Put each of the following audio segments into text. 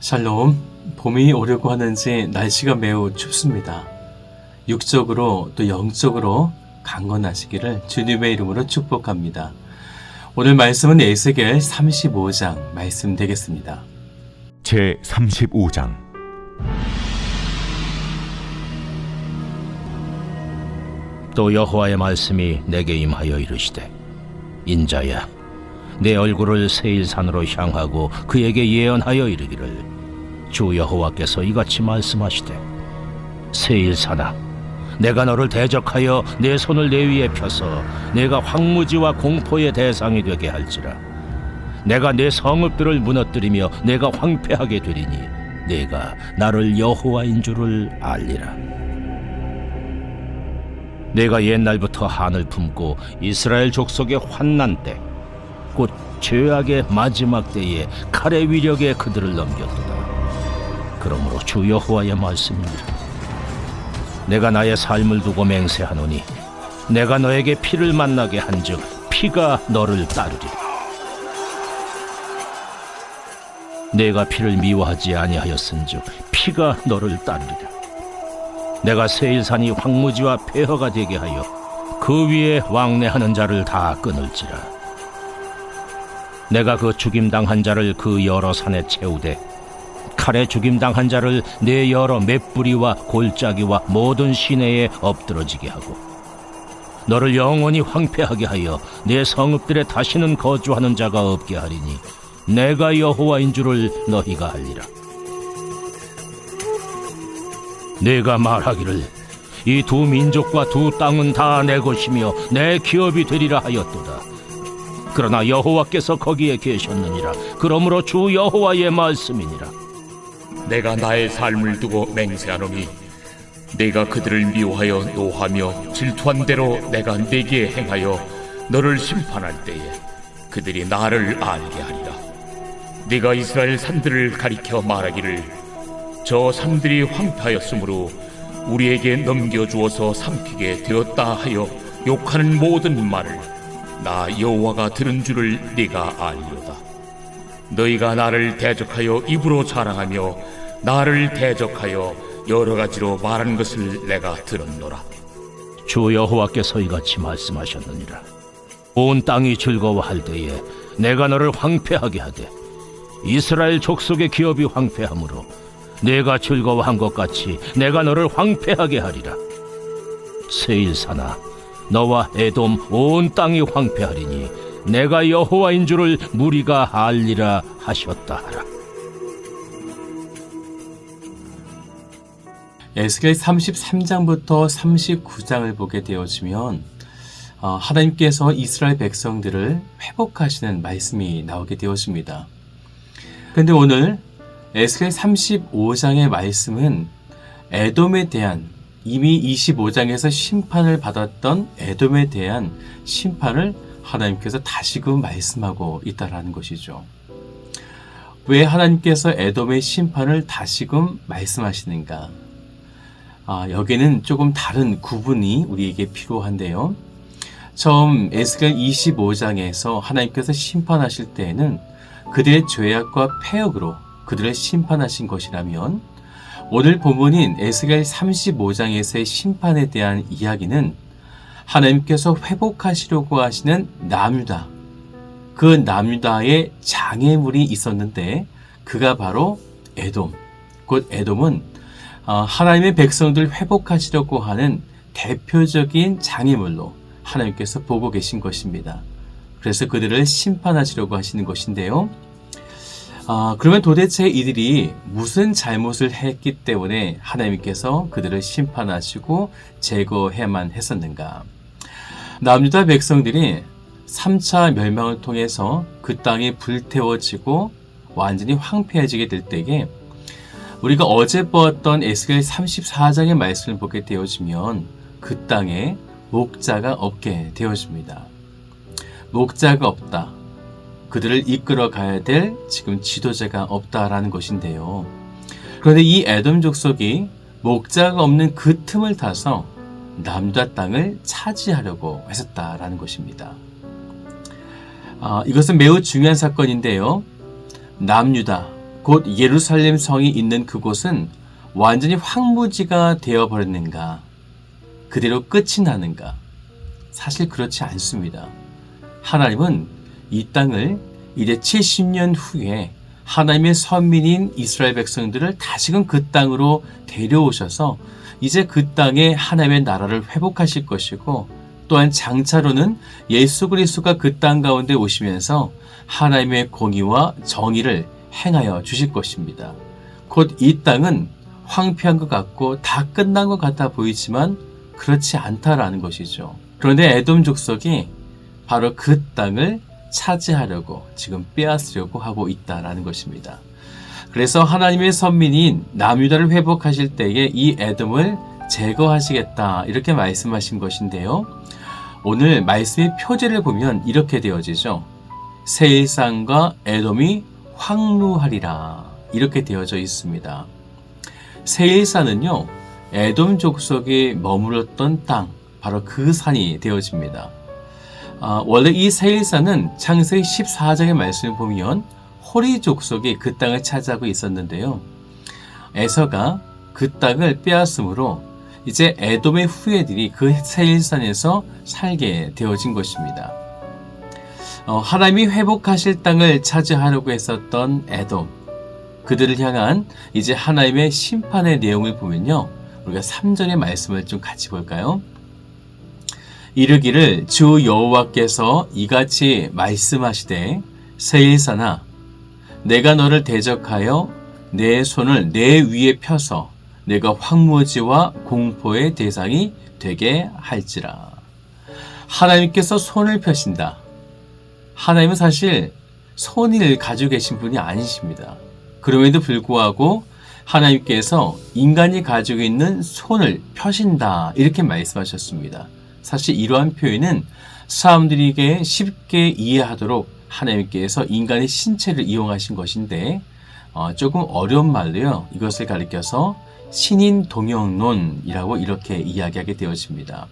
샬롬, 봄이 오려고 하는지 날씨가 매우 춥습니다. 육적으로 또 영적으로 강건하시기를 주님의 이름으로 축복합니다. 오늘 말씀은 에스겔 35장 말씀 되겠습니다. 제 35장. 또 여호와의 말씀이 내게 임하여 이르시되, 인자야, 내 얼굴을 세일산으로 향하고 그에게 예언하여 이르기를, 주 여호와께서 이같이 말씀하시되, 세일산아, 내가 너를 대적하여 내 손을 내 위에 펴서 내가 황무지와 공포의 대상이 되게 할지라. 내가 내 성읍들을 무너뜨리며 내가 황폐하게 되리니 내가 나를 여호와인 줄을 알리라. 내가 옛날부터 한을 품고 이스라엘 족속의 환난 때, 곧 죄악의 마지막 때에 칼의 위력에 그들을 넘겼도다. 그러므로 주 여호와의 말씀이니라. 내가 나의 삶을 두고 맹세하노니 내가 너에게 피를 만나게 한즉 피가 너를 따르리라. 내가 피를 미워하지 아니하였은즉 피가 너를 따르리라. 내가 세일산이 황무지와 폐허가 되게 하여 그 위에 왕래하는 자를 다 끊을지라. 내가 그 죽임당한 자를 그 여러 산에 채우되 칼에 죽임당한 자를 내 여러 맷뿌리와 골짜기와 모든 시내에 엎드러지게 하고 너를 영원히 황폐하게 하여 내 성읍들에 다시는 거주하는 자가 없게 하리니 내가 여호와인 줄을 너희가 알리라. 내가 말하기를, 이 두 민족과 두 땅은 다 내 것이며 내 기업이 되리라 하였도다. 그러나 여호와께서 거기에 계셨느니라. 그러므로 주 여호와의 말씀이니라. 내가 나의 삶을 두고 맹세하노니 내가 그들을 미워하여 노하며 질투한 대로 내가 네게 행하여 너를 심판할 때에 그들이 나를 알게 하리라. 네가 이스라엘 산들을 가리켜 말하기를, 저 산들이 황폐하였으므로 우리에게 넘겨주어서 삼키게 되었다 하여 욕하는 모든 말을 나 여호와가 들은 줄을 네가 알리로다. 너희가 나를 대적하여 입으로 자랑하며 나를 대적하여 여러 가지로 말하는 것을 내가 들었노라. 주 여호와께서 이같이 말씀하셨느니라. 온 땅이 즐거워할 때에 내가 너를 황폐하게 하되 이스라엘 족속의 기업이 황폐하므로 내가 즐거워한 것 같이 내가 너를 황폐하게 하리라. 세일산아, 너와 에돔 온 땅이 황폐하리니 내가 여호와인 줄을 무리가 알리라 하셨다 하라. 에스겔 33장부터 39장을 보게 되어지면 하나님께서 이스라엘 백성들을 회복하시는 말씀이 나오게 되어집니다. 그런데 오늘 에스겔 35장의 말씀은 에돔에 대한, 이미 25장에서 심판을 받았던 에돔에 대한 심판을 하나님께서 다시금 말씀하고 있다라는 것이죠. 왜 하나님께서 에돔의 심판을 다시금 말씀하시는가? 여기는 조금 다른 구분이 우리에게 필요한데요. 처음 에스겔 25장에서 하나님께서 심판하실 때에는 그들의 죄악과 패역으로 그들을 심판하신 것이라면, 오늘 본문인 에스겔 35장에서의 심판에 대한 이야기는 하나님께서 회복하시려고 하시는 남유다, 그 남유다의 장애물이 있었는데 그가 바로 에돔, 곧 에돔은 하나님의 백성들을 회복하시려고 하는 대표적인 장애물로 하나님께서 보고 계신 것입니다. 그래서 그들을 심판하시려고 하시는 것인데요. 그러면 도대체 이들이 무슨 잘못을 했기 때문에 하나님께서 그들을 심판하시고 제거해야만 했었는가? 남유다 백성들이 3차 멸망을 통해서 그 땅이 불태워지고 완전히 황폐해지게 될 때에 우리가 어제 보았던 에스겔 34장의 말씀을 보게 되어지면 그 땅에 목자가 없게 되어집니다. 목자가 없다. 그들을 이끌어 가야 될 지금 지도자가 없다라는 것인데요. 그런데 이 에돔 족속이 목자가 없는 그 틈을 타서 남유다 땅을 차지하려고 했었다라는 것입니다. 이것은 매우 중요한 사건인데요. 남유다, 곧 예루살렘 성이 있는 그곳은 완전히 황무지가 되어버렸는가? 그대로 끝이 나는가? 사실 그렇지 않습니다. 하나님은 이 땅을 이제 70년 후에 하나님의 선민인 이스라엘 백성들을 다시금 그 땅으로 데려오셔서 이제 그 땅에 하나님의 나라를 회복하실 것이고, 또한 장차로는 예수 그리스도가 그 땅 가운데 오시면서 하나님의 공의와 정의를 행하여 주실 것입니다. 곧 이 땅은 황폐한 것 같고 다 끝난 것 같아 보이지만 그렇지 않다라는 것이죠. 그런데 에돔 족속이 바로 그 땅을 차지하려고 지금 빼앗으려고 하고 있다라는 것입니다. 그래서 하나님의 선민인 남유다를 회복하실 때에 이 에돔을 제거하시겠다 이렇게 말씀하신 것인데요. 오늘 말씀의 표제를 보면 이렇게 되어지죠. 세일산과 에돔이 황무하리라 이렇게 되어져 있습니다. 세일산은요, 에돔 족속이 머물렀던 땅, 바로 그 산이 되어집니다. 원래 이 세일산은 창세기 14장의 말씀을 보면 호리 족속이 그 땅을 차지하고 있었는데요. 에서가 그 땅을 빼앗음으로 이제 에돔의 후예들이 그 세일산에서 살게 되어진 것입니다. 하나님이 회복하실 땅을 차지하려고 했었던 에돔, 그들을 향한 이제 하나님의 심판의 내용을 보면요, 우리가 3절의 말씀을 좀 같이 볼까요? 이르기를 주 여호와께서 이같이 말씀하시되 세일산아 내가 너를 대적하여 내 손을 내 위에 펴서 내가 황무지와 공포의 대상이 되게 할지라. 하나님께서 손을 펴신다. 하나님은 사실 손을 가지고 계신 분이 아니십니다. 그럼에도 불구하고 하나님께서 인간이 가지고 있는 손을 펴신다 이렇게 말씀하셨습니다. 사실 이러한 표현은 사람들에게 쉽게 이해하도록 하나님께서 인간의 신체를 이용하신 것인데 조금 어려운 말로요, 이것을 가리켜서 신인동형론이라고 이렇게 이야기하게 되어집니다.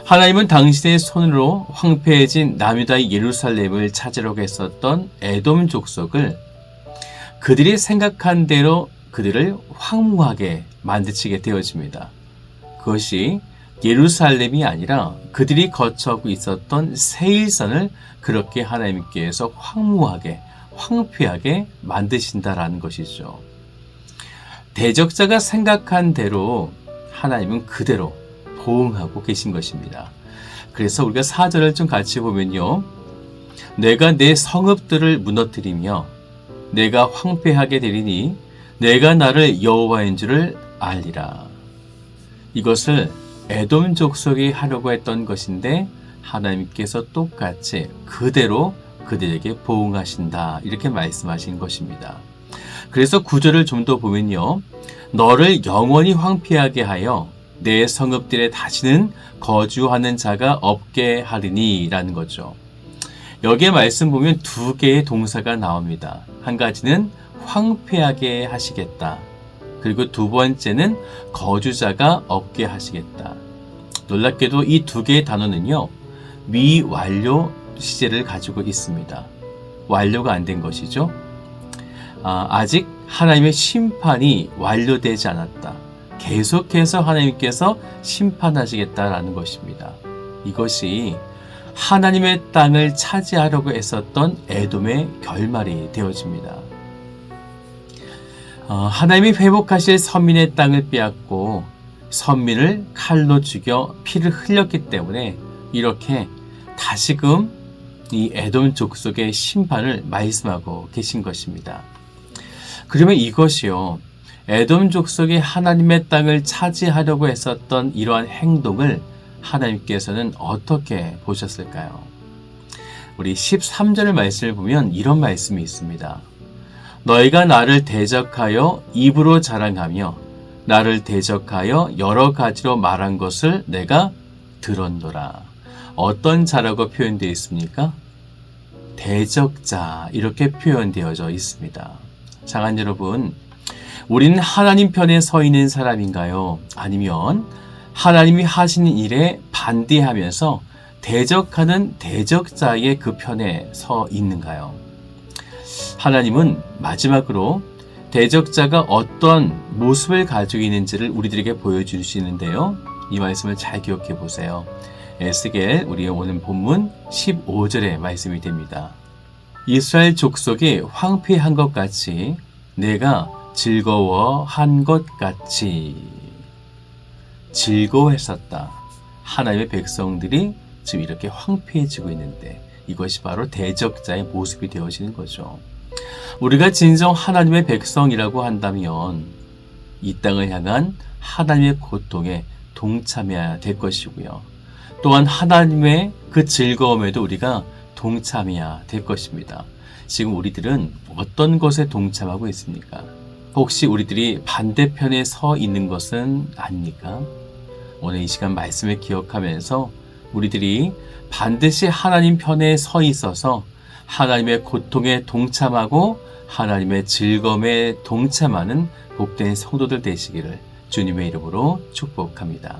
하나님은 당신의 손으로 황폐해진 남유다의 예루살렘을 찾으려고 했었던 에돔 족속을 그들이 생각한 대로 그들을 황무하게 만드시게 되어집니다. 그것이 예루살렘이 아니라 그들이 거처하고 있었던 세일산을 그렇게 하나님께서 황무하게, 황폐하게 만드신다라는 것이죠. 대적자가 생각한 대로 하나님은 그대로 보응하고 계신 것입니다. 그래서 우리가 4절을 좀 같이 보면요, 내가 내 성읍들을 무너뜨리며 내가 황폐하게 되리니 내가 나를 여호와인 줄을 알리라. 이것을 에돔 족속이 하려고 했던 것인데 하나님께서 똑같이 그대로 그들에게 보응하신다 이렇게 말씀하신 것입니다. 그래서 9절을 좀 더 보면요, 너를 영원히 황폐하게 하여 내 성읍들에 다시는 거주하는 자가 없게 하리니 라는 거죠. 여기에 말씀 보면 두 개의 동사가 나옵니다. 한 가지는 황폐하게 하시겠다. 그리고 두 번째는 거주자가 없게 하시겠다. 놀랍게도 이 두 개의 단어는요, 미완료 시제를 가지고 있습니다. 완료가 안 된 것이죠. 아직 하나님의 심판이 완료되지 않았다. 계속해서 하나님께서 심판하시겠다라는 것입니다. 이것이 하나님의 땅을 차지하려고 했었던 에돔의 결말이 되어집니다. 하나님이 회복하실 선민의 땅을 빼앗고 선민을 칼로 죽여 피를 흘렸기 때문에 이렇게 다시금 이 에돔 족속의 심판을 말씀하고 계신 것입니다. 그러면 이것이요, 에돔 족속이 하나님의 땅을 차지하려고 했었던 이러한 행동을 하나님께서는 어떻게 보셨을까요? 우리 13절 말씀을 보면 이런 말씀이 있습니다. 너희가 나를 대적하여 입으로 자랑하며 나를 대적하여 여러 가지로 말한 것을 내가 들었노라. 어떤 자라고 표현되어 있습니까? 대적자 이렇게 표현되어져 있습니다. 장한 여러분, 우리는 하나님 편에 서 있는 사람인가요? 아니면 하나님이 하시는 일에 반대하면서 대적하는 대적자의 그 편에 서 있는가요? 하나님은 마지막으로 대적자가 어떤 모습을 가지고 있는지를 우리들에게 보여주시는데요. 이 말씀을 잘 기억해 보세요. 에스겔 우리의 오늘 본문 15절의 말씀이 됩니다. 이스라엘 족속이 황폐한 것 같이 내가 즐거워한 것 같이. 즐거워했었다. 하나님의 백성들이 지금 이렇게 황폐해지고 있는데 이것이 바로 대적자의 모습이 되어지는 거죠. 우리가 진정 하나님의 백성이라고 한다면 이 땅을 향한 하나님의 고통에 동참해야 될 것이고요. 또한 하나님의 그 즐거움에도 우리가 동참해야 될 것입니다. 지금 우리들은 어떤 것에 동참하고 있습니까? 혹시 우리들이 반대편에 서 있는 것은 아닙니까? 오늘 이 시간 말씀을 기억하면서 우리들이 반드시 하나님 편에 서 있어서 하나님의 고통에 동참하고 하나님의 즐거움에 동참하는 복된 성도들 되시기를 주님의 이름으로 축복합니다.